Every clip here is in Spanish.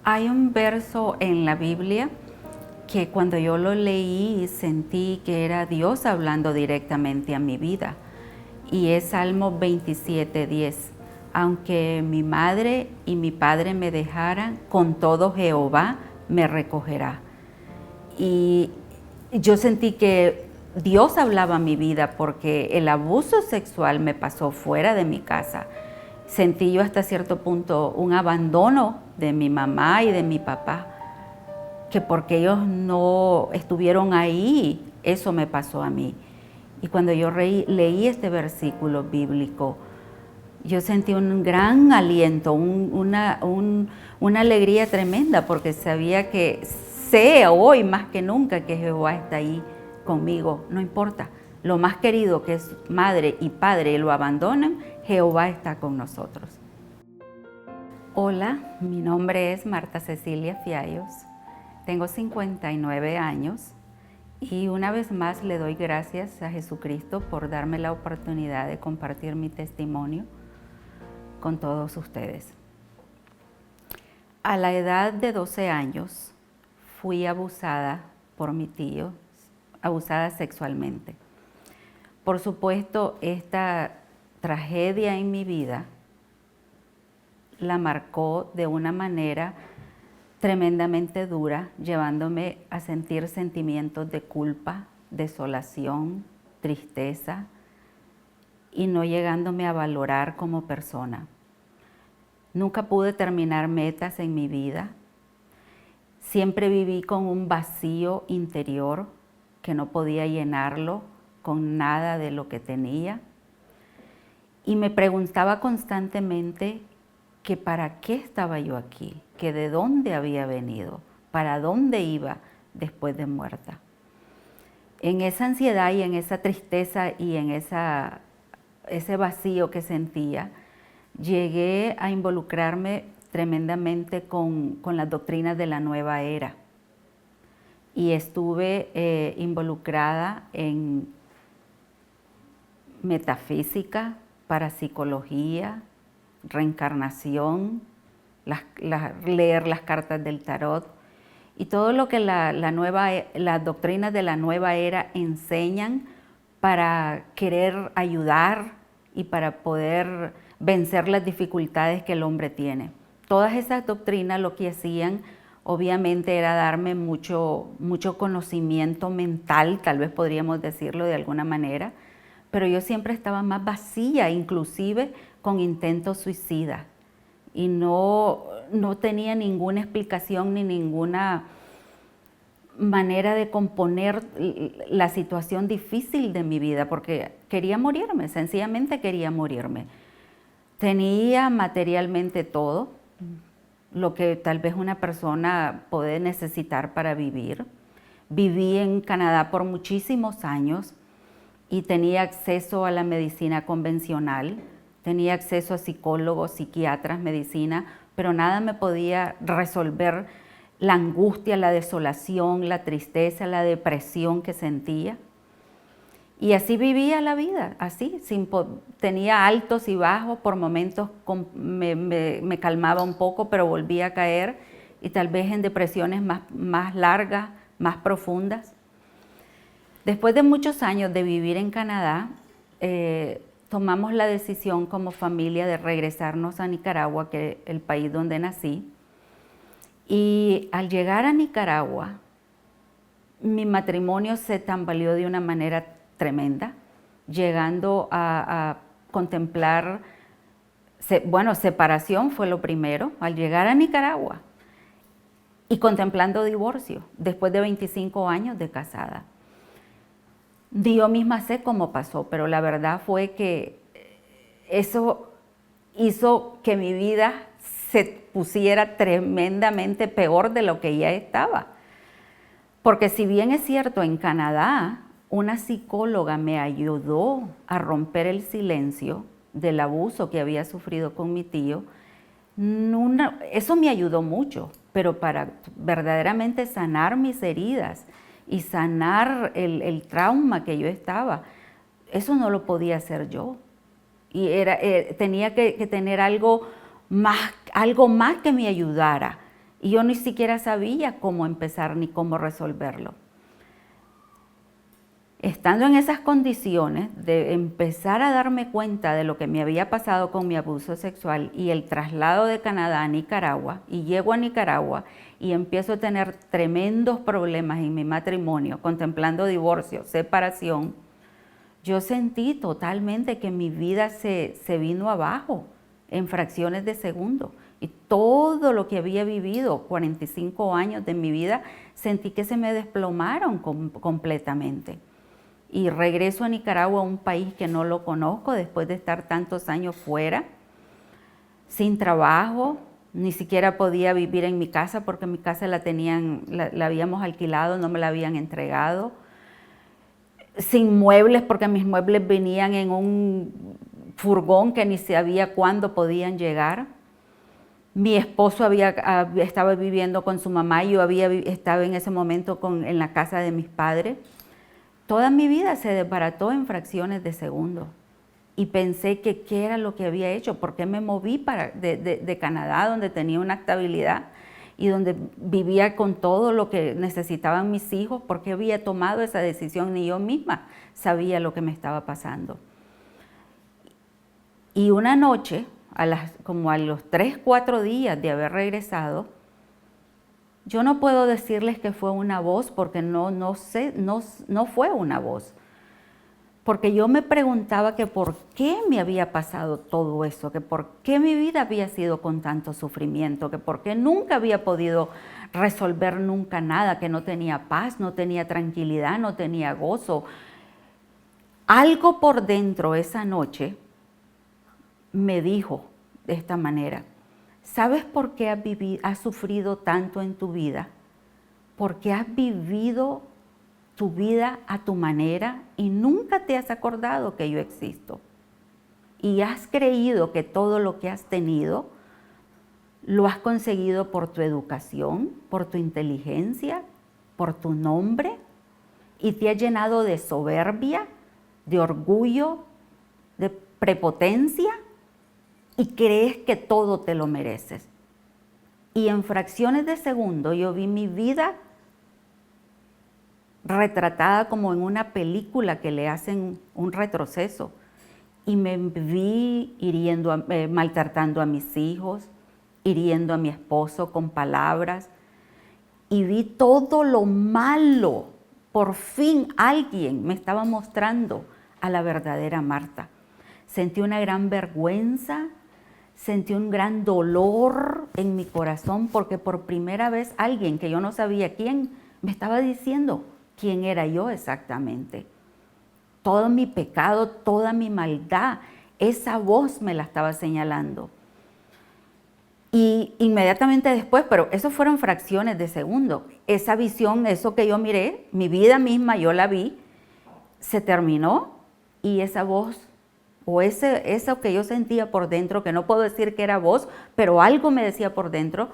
Hay un verso en la Biblia que cuando yo lo leí sentí que era Dios hablando directamente a mi vida. Y es Salmo 27:10. Aunque mi madre y mi padre me dejaran, con todo Jehová me recogerá. Y yo sentí que Dios hablaba a mi vida porque el abuso sexual me pasó fuera de mi casa. Sentí yo hasta cierto punto un abandono de mi mamá y de mi papá, que porque ellos no estuvieron ahí, eso me pasó a mí. Y cuando yo leí este versículo bíblico, yo sentí un gran aliento, una alegría tremenda, porque sabía que sé hoy más que nunca que Jehová está ahí conmigo, no importa. Lo más querido que es madre y padre lo abandonan, Jehová está con nosotros. Hola, mi nombre es Marta Cecilia Fiallos, tengo 59 años y una vez más le doy gracias a Jesucristo por darme la oportunidad de compartir mi testimonio con todos ustedes. A la edad de 12 años fui abusada por mi tío, abusada sexualmente. Por supuesto, esta tragedia en mi vida la marcó de una manera tremendamente dura, llevándome a sentir sentimientos de culpa, desolación, tristeza y no llegándome a valorar como persona. Nunca pude terminar metas en mi vida. Siempre viví con un vacío interior que no podía llenarlo con nada de lo que tenía. Y me preguntaba constantemente que para qué estaba yo aquí, que de dónde había venido, para dónde iba después de muerta. En esa ansiedad y en esa tristeza y en ese vacío que sentía, llegué a involucrarme tremendamente con las doctrinas de la nueva era y estuve involucrada en metafísica, parapsicología, reencarnación, leer las cartas del tarot y todo lo que las doctrinas de la nueva era enseñan para querer ayudar y para poder vencer las dificultades que el hombre tiene. Todas esas doctrinas lo que hacían obviamente era darme mucho conocimiento mental, tal vez podríamos decirlo de alguna manera, pero yo siempre estaba más vacía, inclusive con intentos suicidas, y no tenía ninguna explicación ni ninguna manera de componer la situación difícil de mi vida, porque quería morirme, sencillamente quería morirme. Tenía materialmente todo, lo que tal vez una persona puede necesitar para vivir. Viví en Canadá por muchísimos años y tenía acceso a la medicina convencional, tenía acceso a psicólogos, psiquiatras, medicina, pero nada me podía resolver la angustia, la desolación, la tristeza, la depresión que sentía. Y así vivía la vida, así, tenía altos y bajos, por momentos me calmaba un poco, pero volvía a caer, y tal vez en depresiones más largas, más profundas. Después de muchos años de vivir en Canadá, tomamos la decisión como familia de regresarnos a Nicaragua, que es el país donde nací. Y al llegar a Nicaragua, mi matrimonio se tambaleó de una manera tremenda, llegando a contemplar, separación fue lo primero, al llegar a Nicaragua, y contemplando divorcio, después de 25 años de casada. Yo misma sé cómo pasó, pero la verdad fue que eso hizo que mi vida se pusiera tremendamente peor de lo que ya estaba. Porque si bien es cierto, en Canadá, una psicóloga me ayudó a romper el silencio del abuso que había sufrido con mi tío, eso me ayudó mucho, pero para verdaderamente sanar mis heridas y sanar el trauma que yo estaba, eso no lo podía hacer yo. Y tenía que tener algo más que me ayudara. Y yo ni siquiera sabía cómo empezar ni cómo resolverlo. Estando en esas condiciones de empezar a darme cuenta de lo que me había pasado con mi abuso sexual y el traslado de Canadá a Nicaragua, y llego a Nicaragua y empiezo a tener tremendos problemas en mi matrimonio, contemplando divorcio, separación, yo sentí totalmente que mi vida se vino abajo en fracciones de segundo. Y todo lo que había vivido, 45 años de mi vida, sentí que se me desplomaron completamente. Y regreso a Nicaragua, un país que no lo conozco, después de estar tantos años fuera, sin trabajo, ni siquiera podía vivir en mi casa porque mi casa la habíamos alquilado, no me la habían entregado, sin muebles porque mis muebles venían en un furgón que ni sabía cuándo podían llegar. Mi esposo estaba viviendo con su mamá y yo estaba en ese momento en la casa de mis padres. Toda mi vida se desbarató en fracciones de segundo y pensé que qué era lo que había hecho, por qué me moví de Canadá, donde tenía una estabilidad y donde vivía con todo lo que necesitaban mis hijos, por qué había tomado esa decisión, ni yo misma sabía lo que me estaba pasando. Y una noche, como a los 3, 4 días de haber regresado, yo no puedo decirles que fue una voz porque no fue una voz. Porque yo me preguntaba que por qué me había pasado todo eso, que por qué mi vida había sido con tanto sufrimiento, que por qué nunca había podido resolver nunca nada, que no tenía paz, no tenía tranquilidad, no tenía gozo. Algo por dentro esa noche me dijo de esta manera: ¿sabes por qué has sufrido tanto en tu vida? Porque has vivido tu vida a tu manera y nunca te has acordado que yo existo. Y has creído que todo lo que has tenido lo has conseguido por tu educación, por tu inteligencia, por tu nombre, y te has llenado de soberbia, de orgullo, de prepotencia, y crees que todo te lo mereces. Y en fracciones de segundo yo vi mi vida retratada como en una película que le hacen un retroceso. Y me vi maltratando a mis hijos, hiriendo a mi esposo con palabras. Y vi todo lo malo. Por fin alguien me estaba mostrando a la verdadera Marta. Sentí una gran vergüenza, sentí un gran dolor en mi corazón porque por primera vez alguien que yo no sabía quién me estaba diciendo quién era yo exactamente. Todo mi pecado, toda mi maldad, esa voz me la estaba señalando. Y inmediatamente después, pero eso fueron fracciones de segundo, esa visión, eso que yo miré, mi vida misma, yo la vi, se terminó y esa voz, o eso que yo sentía por dentro, que no puedo decir que era voz, pero algo me decía por dentro: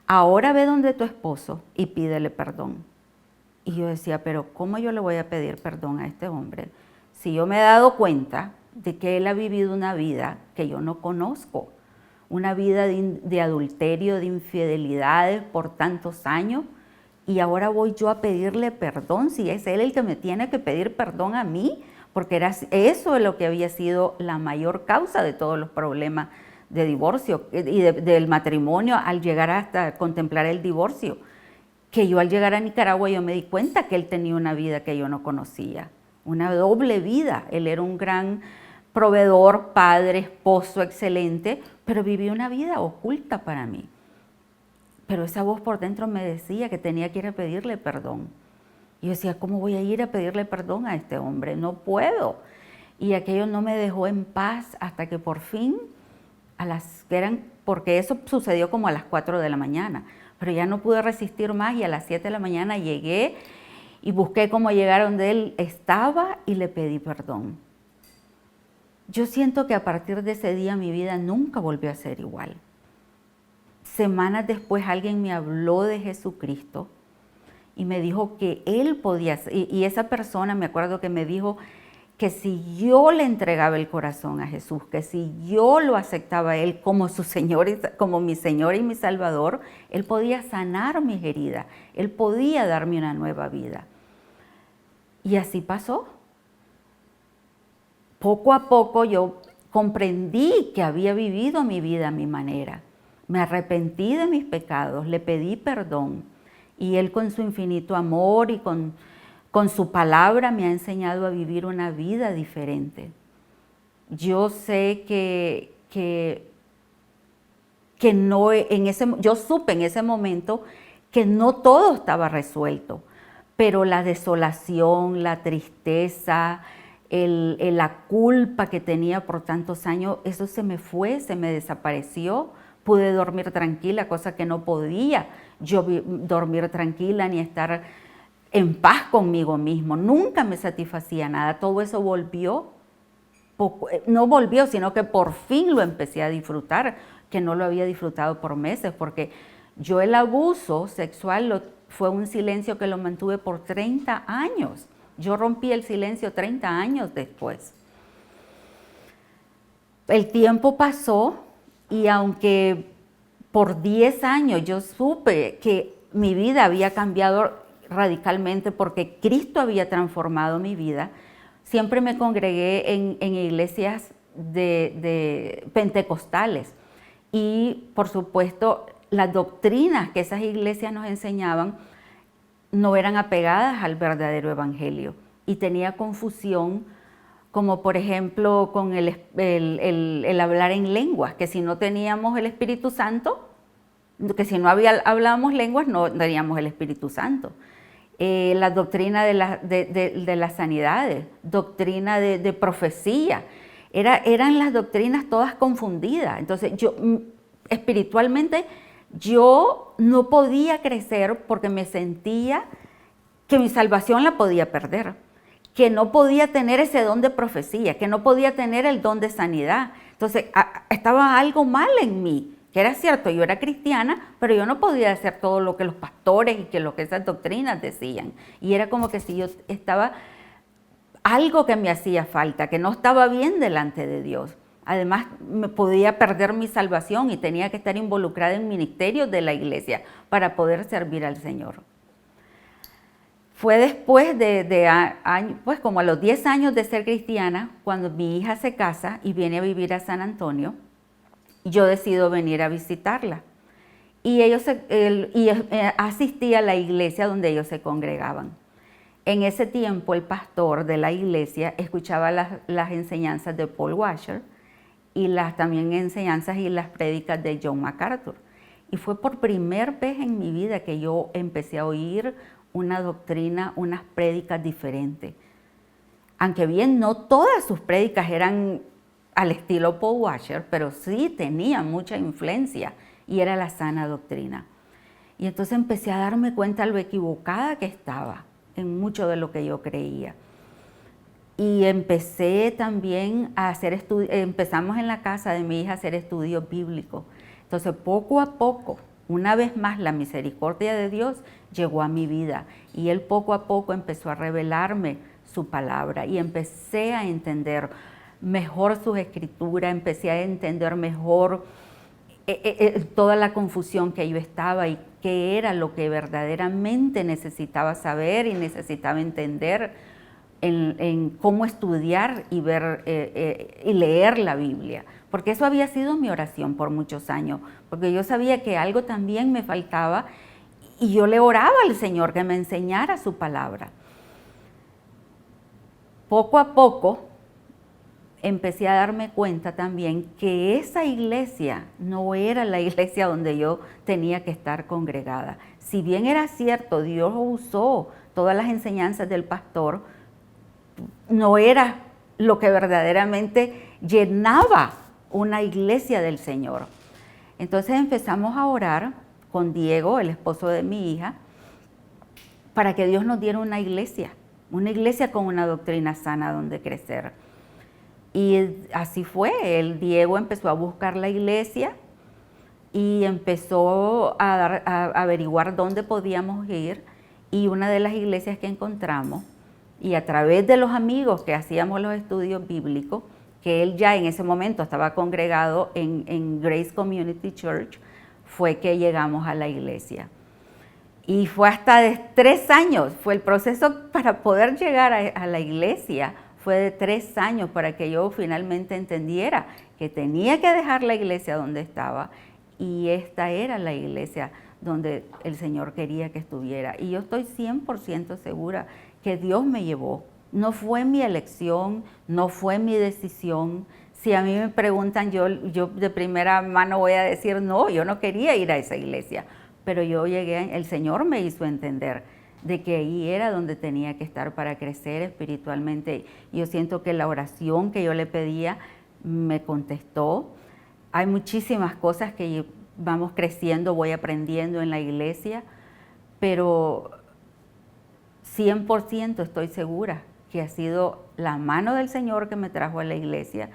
ahora ve donde tu esposo y pídele perdón. Y yo decía, pero ¿cómo yo le voy a pedir perdón a este hombre si yo me he dado cuenta de que él ha vivido una vida que yo no conozco? Una vida de adulterio, de infidelidades por tantos años, y ahora voy yo a pedirle perdón, si es él el que me tiene que pedir perdón a mí, porque eso es lo que había sido la mayor causa de todos los problemas de divorcio y del matrimonio al llegar hasta contemplar el divorcio. Que yo al llegar a Nicaragua yo me di cuenta que él tenía una vida que yo no conocía, una doble vida. Él era un gran proveedor, padre, esposo excelente, pero vivía una vida oculta para mí. Pero esa voz por dentro me decía que tenía que ir a pedirle perdón. Y yo decía, ¿cómo voy a ir a pedirle perdón a este hombre? No puedo. Y aquello no me dejó en paz hasta que por fin, porque eso sucedió como a las 4 de la mañana, pero ya no pude resistir más y a las 7 de la mañana llegué y busqué cómo llegar donde él estaba y le pedí perdón. Yo siento que a partir de ese día mi vida nunca volvió a ser igual. Semanas después alguien me habló de Jesucristo y me dijo que él podía, y esa persona me acuerdo que me dijo que si yo le entregaba el corazón a Jesús, que si yo lo aceptaba a Él como su Señor, como mi Señor y mi Salvador, Él podía sanar mis heridas, Él podía darme una nueva vida. Y así pasó. Poco a poco yo comprendí que había vivido mi vida a mi manera. Me arrepentí de mis pecados, le pedí perdón. Y Él con su infinito amor y con su palabra me ha enseñado a vivir una vida diferente. Yo sé que no, yo supe en ese momento que no todo estaba resuelto, pero la desolación, la tristeza, la culpa que tenía por tantos años, eso se me fue, se me desapareció. Pude dormir tranquila, cosa que no podía yo dormir tranquila ni estar en paz conmigo mismo. Nunca me satisfacía nada. Todo eso volvió, no volvió, sino que por fin lo empecé a disfrutar, que no lo había disfrutado por meses, porque yo el abuso sexual fue un silencio que lo mantuve por 30 años. Yo rompí el silencio 30 años después. El tiempo pasó y aunque por 10 años yo supe que mi vida había cambiado radicalmente porque Cristo había transformado mi vida, siempre me congregué en iglesias de pentecostales y por supuesto las doctrinas que esas iglesias nos enseñaban no eran apegadas al verdadero evangelio y tenía confusión, como por ejemplo con el hablar en lenguas, que si no teníamos el Espíritu Santo, que si no hablábamos lenguas no teníamos el Espíritu Santo. La doctrina de las sanidades, doctrina de profecía, eran las doctrinas todas confundidas. Entonces yo espiritualmente yo no podía crecer porque me sentía que mi salvación la podía perder, que no podía tener ese don de profecía, que no podía tener el don de sanidad. Entonces estaba algo mal en mí, que era cierto, yo era cristiana, pero yo no podía hacer todo lo que los pastores y que lo que esas doctrinas decían. Y era como que si yo estaba, algo que me hacía falta, que no estaba bien delante de Dios. Además, me podía perder mi salvación y tenía que estar involucrada en ministerios de la iglesia para poder servir al Señor. Fue después pues como a los 10 años de ser cristiana, cuando mi hija se casa y viene a vivir a San Antonio, yo decido venir a visitarla. Y asistí a la iglesia donde ellos se congregaban. En ese tiempo, el pastor de la iglesia escuchaba las enseñanzas de Paul Washer y también enseñanzas y las prédicas de John MacArthur. Y fue por primera vez en mi vida que yo empecé a oír una doctrina, unas prédicas diferentes. Aunque bien no todas sus prédicas eran al estilo Paul Washer, pero sí tenían mucha influencia y era la sana doctrina. Y entonces empecé a darme cuenta de lo equivocada que estaba en mucho de lo que yo creía. Y empecé también a hacer estudios, empezamos en la casa de mi hija a hacer estudios bíblicos. Entonces poco a poco, una vez más la misericordia de Dios llegó a mi vida y Él poco a poco empezó a revelarme su palabra y empecé a entender mejor sus escrituras, empecé a entender mejor toda la confusión que yo estaba y qué era lo que verdaderamente necesitaba saber y necesitaba entender en cómo estudiar y ver y leer la Biblia, porque eso había sido mi oración por muchos años, porque yo sabía que algo también me faltaba y yo le oraba al Señor que me enseñara su palabra. Poco a poco empecé a darme cuenta también que esa iglesia no era la iglesia donde yo tenía que estar congregada. Si bien era cierto, Dios usó todas las enseñanzas del pastor, no era lo que verdaderamente llenaba una iglesia del Señor. Entonces empezamos a orar con Diego, el esposo de mi hija, para que Dios nos diera una iglesia con una doctrina sana donde crecer. Y así fue, Diego empezó a buscar la iglesia y empezó a averiguar dónde podíamos ir, y una de las iglesias que encontramos y a través de los amigos que hacíamos los estudios bíblicos, que él ya en ese momento estaba congregado en Grace Community Church, fue que llegamos a la iglesia. Y fue hasta de 3 años, fue el proceso para poder llegar a la iglesia, fue de 3 años para que yo finalmente entendiera que tenía que dejar la iglesia donde estaba y esta era la iglesia donde el Señor quería que estuviera. Y yo estoy 100% segura que Dios me llevó. No fue mi elección, no fue mi decisión. Si a mí me preguntan, yo de primera mano voy a decir, no, yo no quería ir a esa iglesia. Pero yo llegué, el Señor me hizo entender de que ahí era donde tenía que estar para crecer espiritualmente. Yo siento que la oración que yo le pedía me contestó. Hay muchísimas cosas que vamos creciendo, voy aprendiendo en la iglesia, pero 100% estoy segura que ha sido la mano del Señor que me trajo a la iglesia.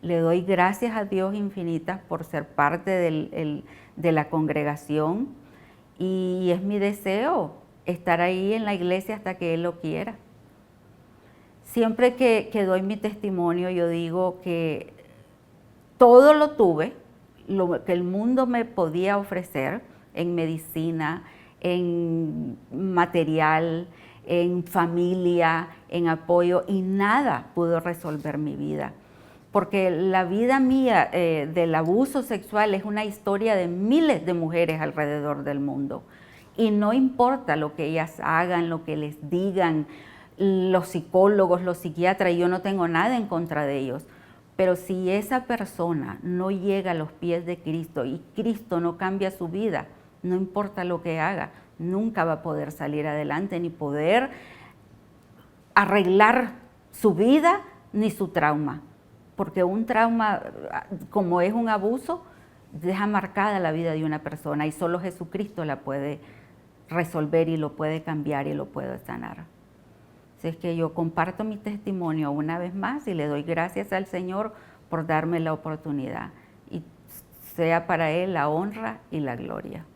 Le doy gracias a Dios infinitas por ser parte de la congregación y es mi deseo estar ahí en la iglesia hasta que Él lo quiera. Siempre que doy mi testimonio, yo digo que todo lo tuve, lo que el mundo me podía ofrecer en medicina, en material, en familia, en apoyo, y nada pudo resolver mi vida. Porque la vida mía del abuso sexual es una historia de miles de mujeres alrededor del mundo. Y no importa lo que ellas hagan, lo que les digan, los psicólogos, los psiquiatras, yo no tengo nada en contra de ellos. Pero si esa persona no llega a los pies de Cristo y Cristo no cambia su vida, no importa lo que haga, nunca va a poder salir adelante ni poder arreglar su vida ni su trauma. Porque un trauma, como es un abuso, deja marcada la vida de una persona y solo Jesucristo la puede resolver y lo puede cambiar y lo puede sanar. Así es que yo comparto mi testimonio una vez más y le doy gracias al Señor por darme la oportunidad. Y sea para Él la honra y la gloria.